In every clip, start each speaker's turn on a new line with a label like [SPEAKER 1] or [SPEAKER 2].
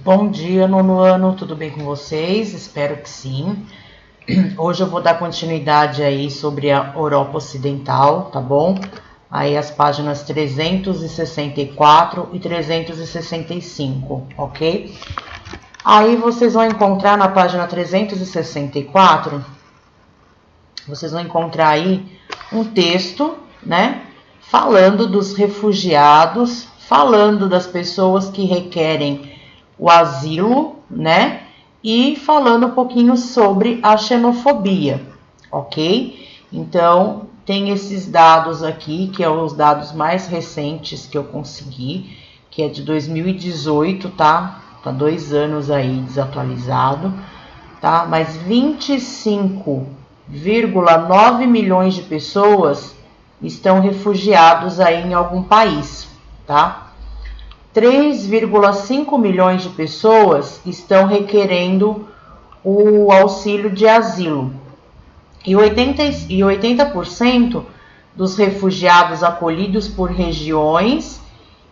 [SPEAKER 1] Bom dia, nono ano, tudo bem com vocês? Espero que sim. Hoje eu vou dar continuidade aí sobre a Europa Ocidental, tá bom? Aí as páginas 364 e 365, ok? Aí vocês vão encontrar na página 364, vocês vão encontrar aí um texto, né? Falando dos refugiados, falando das pessoas que requerem o asilo, né? E falando um pouquinho sobre a xenofobia, ok? Então, tem esses dados aqui, que são os dados mais recentes que eu consegui, que é de 2018, tá? Tá 2 anos aí desatualizado, tá? Mas 25,9 milhões de pessoas estão refugiados aí em algum país, tá? 3,5 milhões de pessoas estão requerendo o auxílio de asilo. E 80% dos refugiados acolhidos por regiões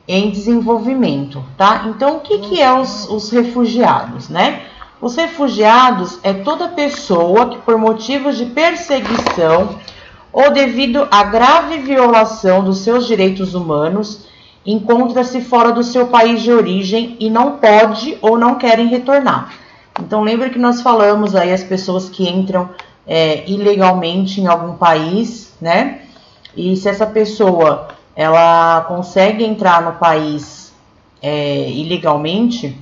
[SPEAKER 1] em desenvolvimento, tá? Então, o que é os refugiados, né? Os refugiados é toda pessoa que, por motivos de perseguição ou devido à grave violação dos seus direitos humanos, encontra-se fora do seu país de origem e não pode ou não querem retornar. Então, lembra que nós falamos aí as pessoas que entram ilegalmente em algum país, né? E se essa pessoa ela consegue entrar no país ilegalmente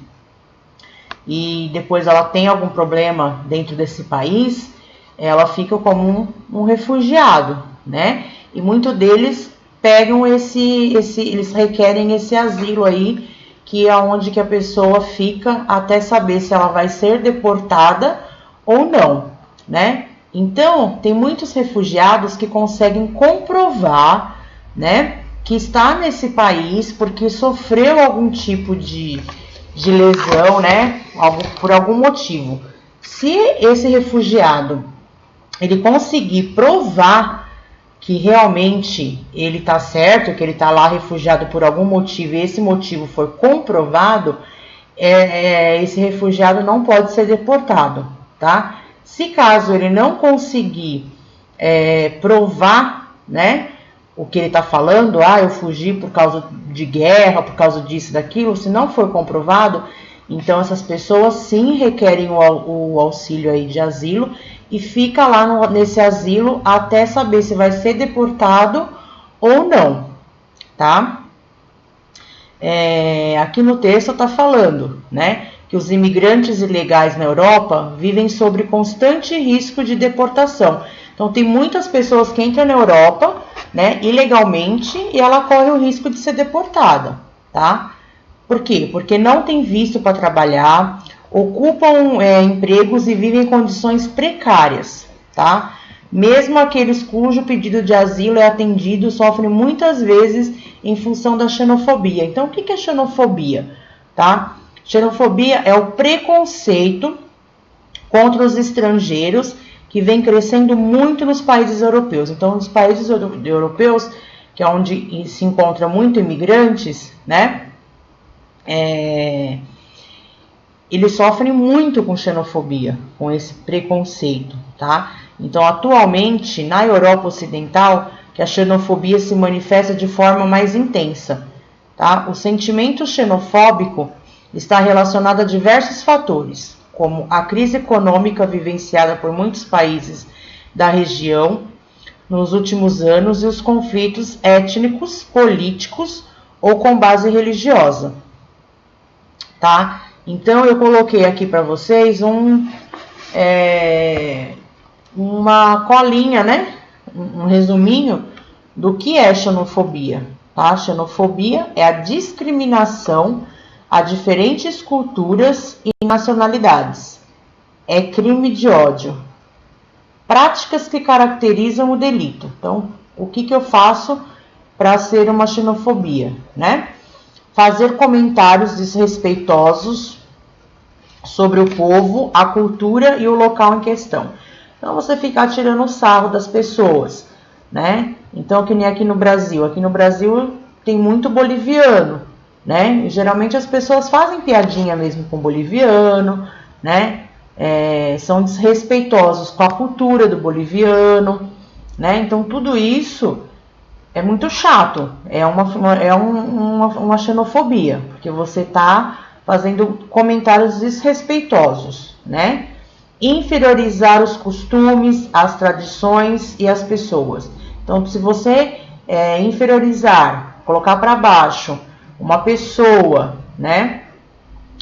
[SPEAKER 1] e depois ela tem algum problema dentro desse país, ela fica como um refugiado, né? E muitos deles pegam eles requerem esse asilo aí, que é onde que a pessoa fica até saber se ela vai ser deportada ou não, né? Então, tem muitos refugiados que conseguem comprovar, né, que está nesse país porque sofreu algum tipo de lesão, né, por algum motivo. Se esse refugiado ele conseguir provar que realmente ele está certo, que ele está lá refugiado por algum motivo e esse motivo for comprovado, esse refugiado não pode ser deportado, tá? Se caso ele não conseguir provar, né, o que ele está falando, eu fugi por causa de guerra, por causa disso, daquilo, se não for comprovado, então essas pessoas sim requerem o auxílio aí de asilo e fica lá nesse asilo até saber se vai ser deportado ou não, tá? Aqui no texto está falando, né, que os imigrantes ilegais na Europa vivem sob constante risco de deportação. Então, tem muitas pessoas que entram na Europa, né, ilegalmente e ela corre o risco de ser deportada, tá? Por quê? Porque não tem visto para trabalhar, ocupam empregos e vivem em condições precárias, tá? Mesmo aqueles cujo pedido de asilo é atendido sofrem muitas vezes em função da xenofobia. Então, o que é xenofobia? Tá? Xenofobia é o preconceito contra os estrangeiros que vem crescendo muito nos países europeus. Então, nos países europeus, que é onde se encontra muito imigrantes, né? Eles sofrem muito com xenofobia, com esse preconceito, tá? Então, atualmente, na Europa Ocidental, que a xenofobia se manifesta de forma mais intensa, tá? O sentimento xenofóbico está relacionado a diversos fatores, como a crise econômica vivenciada por muitos países da região nos últimos anos e os conflitos étnicos, políticos ou com base religiosa, tá? Então, eu coloquei aqui para vocês uma colinha, né? Um resuminho do que é xenofobia, tá? Xenofobia é a discriminação a diferentes culturas e nacionalidades. É crime de ódio. Práticas que caracterizam o delito. Então, o que eu faço para ser uma xenofobia, né? Fazer comentários desrespeitosos sobre o povo, a cultura e o local em questão. Então, você ficar tirando o sarro das pessoas, né? Então, que nem aqui no Brasil. Aqui no Brasil tem muito boliviano, né? E geralmente as pessoas fazem piadinha mesmo com o boliviano, né? São desrespeitosos com a cultura do boliviano, né? Então tudo isso é muito chato, uma xenofobia, porque você está fazendo comentários desrespeitosos, né? Inferiorizar os costumes, as tradições e as pessoas. Então, se você inferiorizar, colocar para baixo uma pessoa, né?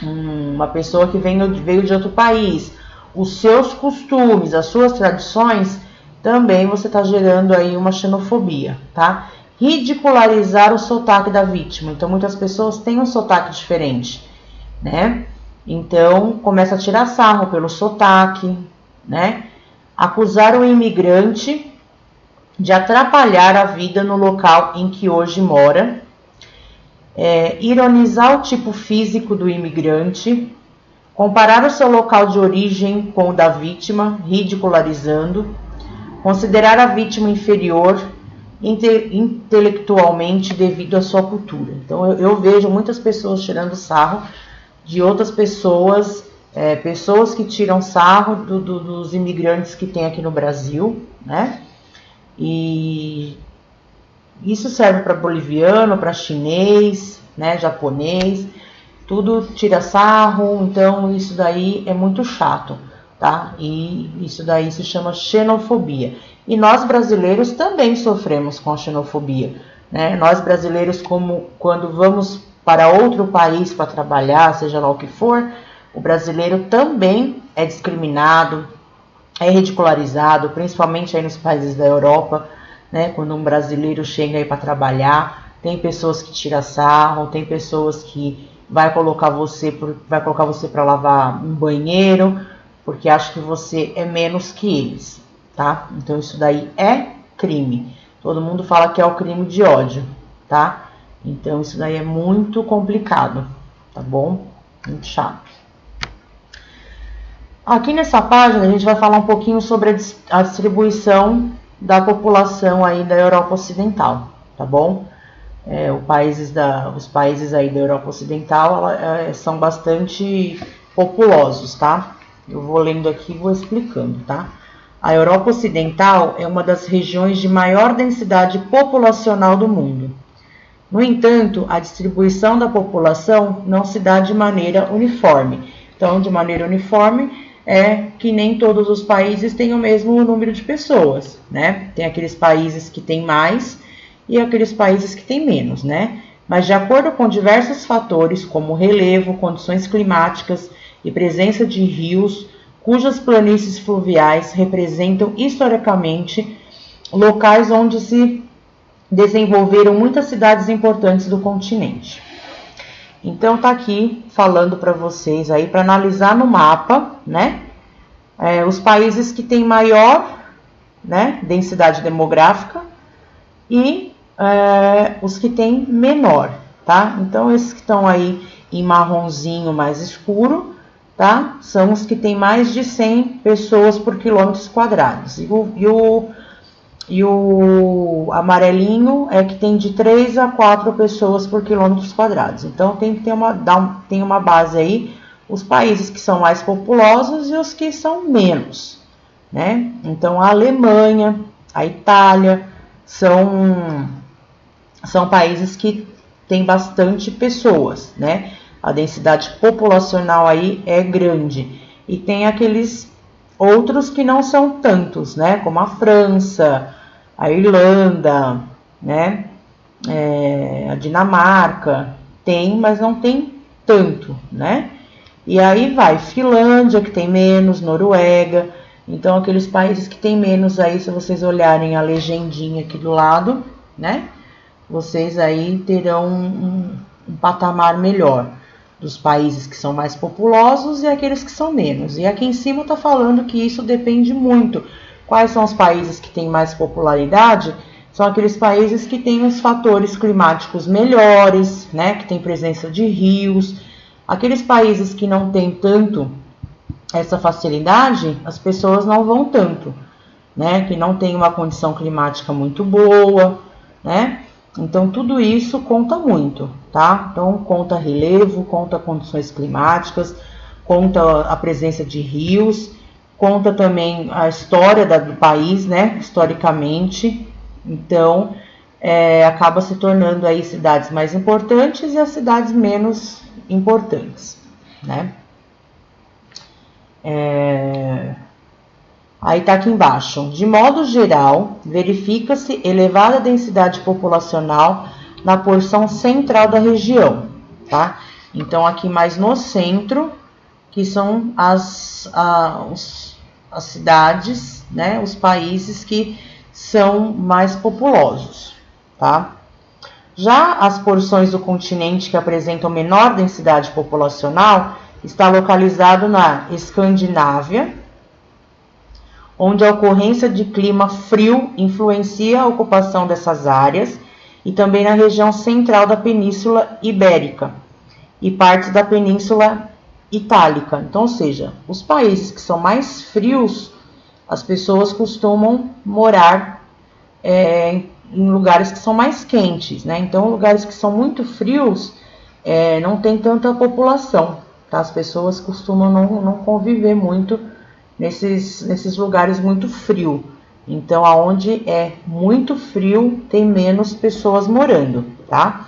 [SPEAKER 1] Uma pessoa que veio de outro país, os seus costumes, as suas tradições, também você está gerando aí uma xenofobia, tá? Ridicularizar o sotaque da vítima. Então, muitas pessoas têm um sotaque diferente, né? Então, começa a tirar sarro pelo sotaque, né? Acusar o imigrante de atrapalhar a vida no local em que hoje mora. Ironizar o tipo físico do imigrante. Comparar o seu local de origem com o da vítima, ridicularizando. Considerar a vítima inferior intelectualmente devido à sua cultura. Então, eu vejo muitas pessoas tirando sarro de outras pessoas, pessoas que tiram sarro dos imigrantes que tem aqui no Brasil, né? E isso serve para boliviano, para chinês, né, japonês, tudo tira sarro, então isso daí é muito chato, tá? E isso daí se chama xenofobia. E nós brasileiros também sofremos com a xenofobia, né? Nós brasileiros, quando vamos para outro país para trabalhar, seja lá o que for, o brasileiro também é discriminado, é ridicularizado, principalmente aí nos países da Europa, né? Quando um brasileiro chega aí para trabalhar, tem pessoas que tiram sarro, tem pessoas que vai colocar você para lavar um banheiro, porque acha que você é menos que eles, tá? Então isso daí é crime. Todo mundo fala que é o crime de ódio, tá? Então isso daí é muito complicado, tá bom? Muito chato. Aqui nessa página a gente vai falar um pouquinho sobre a distribuição da população aí da Europa Ocidental, tá bom? Os países aí da Europa Ocidental são bastante populosos, tá? Eu vou lendo aqui e vou explicando, tá? A Europa Ocidental é uma das regiões de maior densidade populacional do mundo. No entanto, a distribuição da população não se dá de maneira uniforme. Então, de maneira uniforme é que nem todos os países têm o mesmo número de pessoas, né? Tem aqueles países que têm mais e aqueles países que têm menos, né? Mas de acordo com diversos fatores, como relevo, condições climáticas e presença de rios, cujas planícies fluviais representam historicamente locais onde se desenvolveram muitas cidades importantes do continente. Então tá aqui falando para vocês aí para analisar no mapa, né? Os países que têm maior, né, densidade demográfica e os que têm menor, tá? Então esses que estão aí em marronzinho mais escuro, tá? São os que têm mais de 100 pessoas por quilômetros quadrados. E o amarelinho é que tem de 3 a 4 pessoas por quilômetros quadrados. Então tem que ter uma base aí, os países que são mais populosos e os que são menos, né? Então a Alemanha, a Itália são países que têm bastante pessoas, né? A densidade populacional aí é grande. E tem aqueles outros que não são tantos, né? Como a França, a Irlanda, né? A Dinamarca tem, mas não tem tanto, né? E aí vai Finlândia, que tem menos, Noruega. Então aqueles países que tem menos aí, se vocês olharem a legendinha aqui do lado, né? Vocês aí terão um patamar melhor dos países que são mais populosos e aqueles que são menos. E aqui em cima está falando que isso depende muito. Quais são os países que têm mais popularidade? São aqueles países que têm os fatores climáticos melhores, né? Que tem presença de rios. Aqueles países que não têm tanto essa facilidade, as pessoas não vão tanto, né? Que não tem uma condição climática muito boa, né? Então, tudo isso conta muito, tá? Então, conta relevo, conta condições climáticas, conta a presença de rios, conta também a história do país, né? Historicamente. Então, acaba se tornando aí cidades mais importantes e as cidades menos importantes, né? Aí tá aqui embaixo. De modo geral, verifica-se elevada densidade populacional na porção central da região, tá? Então, aqui mais no centro, que são as cidades, né? Os países que são mais populosos, tá? Já as porções do continente que apresentam menor densidade populacional está localizado na Escandinávia, onde a ocorrência de clima frio influencia a ocupação dessas áreas, e também na região central da Península Ibérica e partes da Península Itálica. Então, ou seja, os países que são mais frios, as pessoas costumam morar em lugares que são mais quentes, né? Então, lugares que são muito frios não tem tanta população, tá? As pessoas costumam não conviver muito nesses lugares muito frios. Então, aonde é muito frio, tem menos pessoas morando, tá?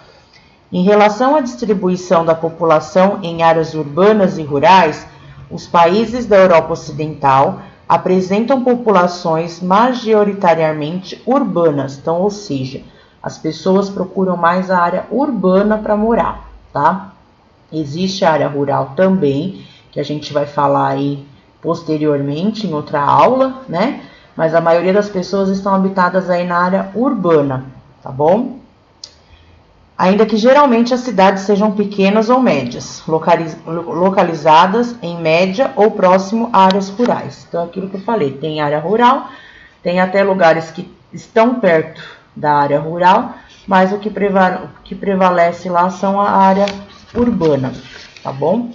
[SPEAKER 1] Em relação à distribuição da população em áreas urbanas e rurais, os países da Europa Ocidental apresentam populações majoritariamente urbanas, então, ou seja, as pessoas procuram mais a área urbana para morar, tá? Existe a área rural também, que a gente vai falar aí posteriormente em outra aula, né? Mas a maioria das pessoas estão habitadas aí na área urbana, tá bom? Ainda que geralmente as cidades sejam pequenas ou médias, localizadas em média ou próximo a áreas rurais. Então, aquilo que eu falei, tem área rural, tem até lugares que estão perto da área rural, mas o que prevalece lá são a área urbana, tá bom?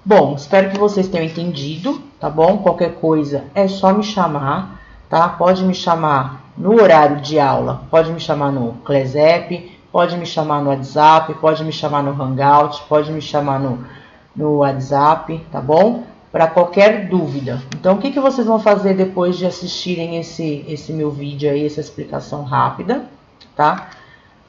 [SPEAKER 1] Bom, espero que vocês tenham entendido, tá bom? Qualquer coisa é só me chamar, tá? Pode me chamar no horário de aula, pode me chamar no Clesep, pode me chamar no WhatsApp, pode me chamar no Hangout, pode me chamar no WhatsApp, tá bom? Para qualquer dúvida. Então, o que vocês vão fazer depois de assistirem esse meu vídeo aí, essa explicação rápida, tá?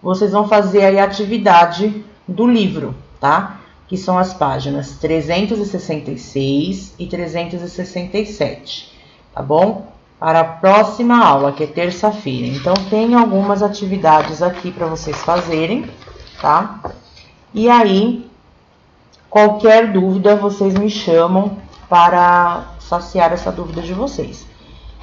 [SPEAKER 1] Vocês vão fazer aí a atividade do livro, tá? Que são as páginas 366 e 367, tá bom? Para a próxima aula, que é terça-feira. Então, tem algumas atividades aqui para vocês fazerem, tá? E aí, qualquer dúvida, vocês me chamam para saciar essa dúvida de vocês,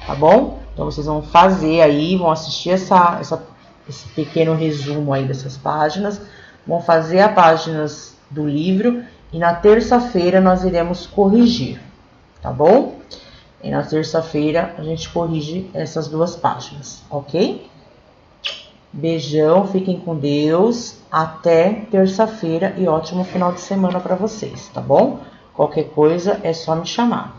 [SPEAKER 1] tá bom? Então, vocês vão fazer aí, vão assistir esse pequeno resumo aí dessas páginas, vão fazer as páginas do livro e na terça-feira nós iremos corrigir, tá bom? E na terça-feira a gente corrige essas duas páginas, ok? Beijão, fiquem com Deus, até terça-feira e ótimo final de semana para vocês, tá bom? Qualquer coisa é só me chamar.